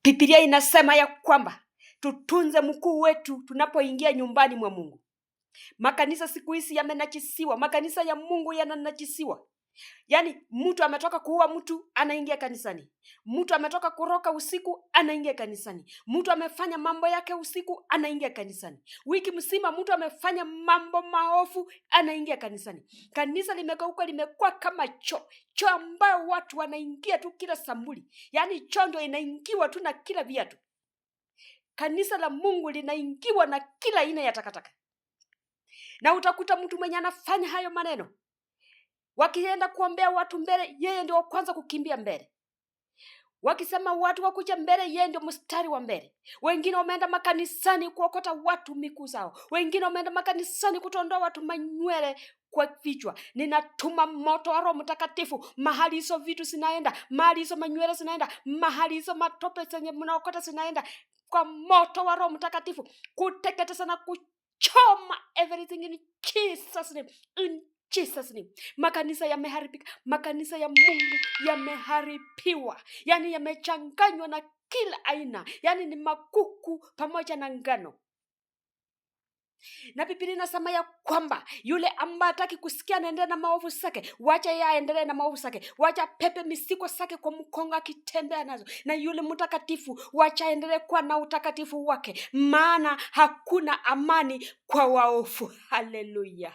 Biblia inasema ya kwamba tutunze mkuu wetu tunapoingia nyumbani mwa Mungu. Makanisa siku hizi yamenajisiwa, makanisa ya Mungu yananajisiwa. Yaani mtu ametoka kuua mtu anaingia kanisani. Mtu ametoka kuroka usiku anaingia kanisani. Mtu amefanya mambo yake usiku anaingia kanisani. Wiki mzima mtu amefanya mambo maovu anaingia kanisani. Kanisa limegeuka, limekuwa kama choo. Choo ambayo watu wanaingia tu kila sambuli. Yaani choo ndio inaingiwa tu na kila viatu. Kanisa la Mungu linaingiwa na kila aina ya takataka. Na utakuta mtu mwenye anafanya hayo maneno, wakienda kuombea watu mbele, yeye ndio kwanza kukimbia mbele. Wakisema watu wakuja mbele, yeye ndio mstari wa mbele. Wengine wameenda makanisani kuokota watu miguu zao. Wengine wameenda makanisani kutondoa watu manywele kwa vichwa. Ninatuma moto wa Roho Mtakatifu mahali hizo vitu zinaenda, mahali hizo manywele zinaenda, mahali hizo matope zenye mnaokota zinaenda, kwa moto wa Roho Mtakatifu kuteketeza na kuchoma everything in Jesus name. In Jesus name. Makanisa yameharibika. Makanisa ya Mungu yameharibiwa. Yaani yamechanganywa na kila aina. Yaani ni makuku pamoja na ngano. Na Biblia inasema ya kwamba yule ambaye hataki kusikia anaendelea na maovu zake, wacha yeye aendelee na maovu zake. Wacha pepe misiko zake kwa mkongo akitembea nazo. Na yule mtakatifu wacha aendelee kuwa na utakatifu wake, maana hakuna amani kwa waovu. Haleluya.